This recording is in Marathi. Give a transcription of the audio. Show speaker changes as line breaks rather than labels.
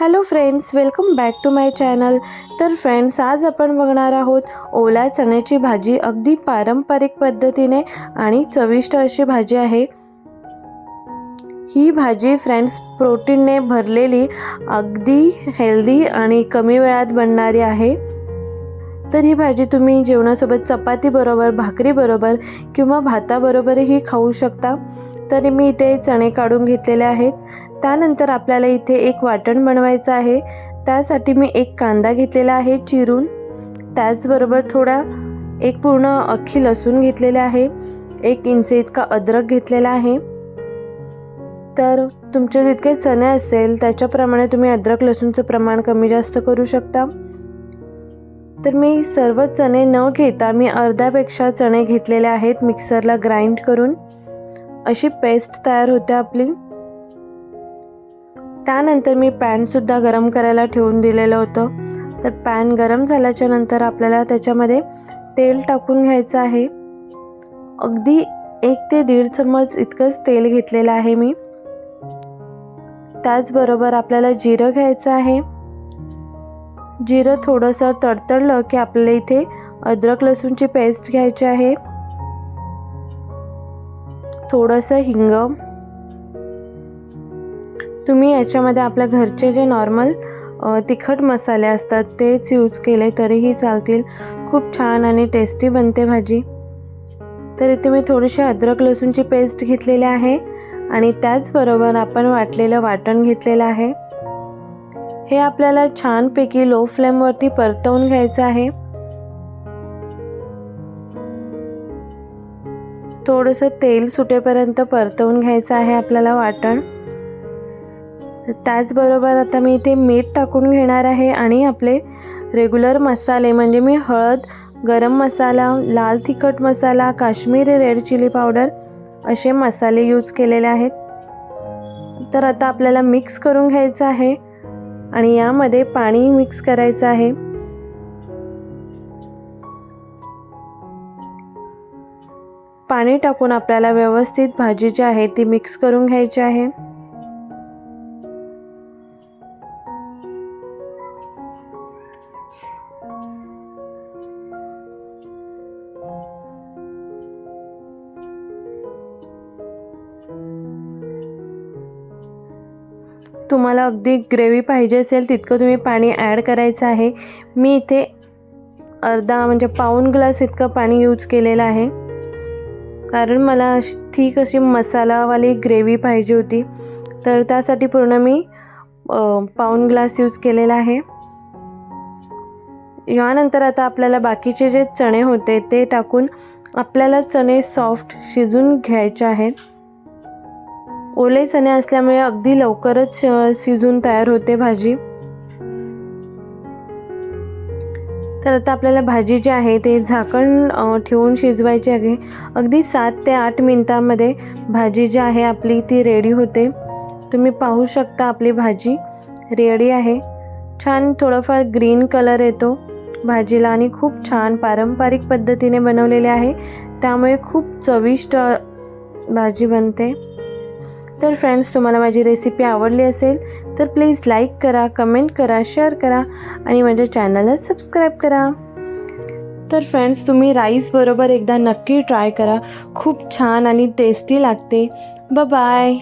Hello friends, welcome back to my channel. तर फ्रेंड्स, आज आपण बघणार आहोत ओल्या चण्याची भाजी। अगदी पारंपरिक पद्धतीने आणि चविष्ट अशी भाजी आहे ही भाजी। फ्रेंड्स, प्रोटीनने भरलेली, अगदी हेल्दी आणि कमी वेळात बनणारी आहे। तर ही भाजी तुम्ही जेवणासोबत चपाती बरोबर, भाकरी बरोबर किंवा भाताबरोबरही खाऊ शकता। तर मी इथे चणे काढून घेतलेले आहेत। त्यानंतर आपल्याला इथे एक वाटण बनवायचं आहे। त्यासाठी मी एक कांदा घेतलेला आहे चिरून, त्याचबरोबर थोडा एक पूर्ण अख्खी लसूण घेतलेला आहे, 1 इंच इतका अद्रक घेतलेला आहे। तर तुमचे जितके चणे असेल त्याच्याप्रमाणे तुम्ही अद्रक लसूणचं प्रमाण कमी जास्त करू शकता। तर मी सर्व चणे न घेता मी अर्ध्यापेक्षा चणे घेतलेले आहेत, मिक्सरला ग्राइंड करून अशी पेस्ट तयार होते आपली। त्यानंतर मी पॅन सुद्धा गरम करायला ठेवून दिलेलं होतं। तर पॅन गरम झाल्याच्या नंतर आपल्याला त्याच्यामध्ये तेल टाकून घ्यायचं आहे। अगदी 1 ते 1.5 चम्मच इतकंच तेल घेतलेलं आहे मी। त्याचबरोबर आपल्याला जिरं घ्यायचं आहे। जिरं थोडंसं तडतडलं की आपल्याला इथे अद्रक लसूणची पेस्ट घ्यायची आहे, थोडंसं हिंग। तुम्ही याच्यामध्ये आपल्या घरचे जे नॉर्मल तिखट मसाले असतात तेच यूज केले तरीही चालतील। खूप छान आणि टेस्टी बनते भाजी। तर इथे मी थोडीशी अद्रक लसूणची पेस्ट घेतलेली आहे आणि त्याचबरोबर आपण वाटलेलं वाटण घेतलेलं आहे। हे आपल्याला छानपैकी लो फ्लेमवरती परतवून घ्यायचं आहे। थोडंसं तेल सुटेपर्यंत परतवून घ्यायचं आहे आपल्याला वाटण। त्याचबरोबर आता मी इथे मीठ टाकून घेणार आहे आणि आपले रेग्युलर मसाले म्हणजे मी हळद, गरम मसाला, लाल तिखट मसाला, काश्मीरी रेड चिली पावडर असे मसाले यूज केलेले आहेत। तर आता आपल्याला मिक्स करून घ्यायचं आहे आणि यामध्ये पाणी मिक्स करायचं आहे। पाणी टाकून आपल्याला व्यवस्थित भाजी जी आहे ती मिक्स करून घ्यायची आहे। तुम्हाला अगदी ग्रेव्ही पाहिजे असेल तितकं तुम्ही पाणी ॲड करायचं आहे। मी इथे अर्धा म्हणजे पाऊण ग्लास इतकं पाणी यूज केलेलं आहे, कारण मला ठीक अशी मसालावाली ग्रेव्ही पाहिजे होती। तर त्यासाठी पूर्ण मी पाऊण ग्लास यूज केलेला आहे। यानंतर आता आपल्याला बाकीचे जे चणे होते ते टाकून आपल्याला चणे सॉफ्ट शिजून घ्यायचे आहेत। ओले चणे असल्यामुळे अगदी लवकरच शिजून तयार होते भाजी। तर आता आपल्याला भाजी जी आहे ते झाकण ठेवून शिजवायची आहे। अगदी 7 ते 8 मिनिटांमध्ये भाजी जी आहे आपली ती रेडी होते। तुम्ही पाहू शकता आपली भाजी रेडी आहे। छान थोडाफार ग्रीन कलर येतो भाजीला आणि खूप छान पारंपरिक पद्धतीने बनवलेले आहे, त्यामुळे खूप चविष्ट भाजी बनते। तर फ्रेंड्स, तुम्हाला माझी रेसिपी आवडली असेल तर प्लीज लाईक करा, कमेंट करा, शेअर करा आणि माझ्या चॅनलला सबस्क्राईब करा। तर फ्रेंड्स, तुम्ही राईस बरोबर एकदा नक्की ट्राय करा, खूप छान आणि टेस्टी लागते। Bye bye.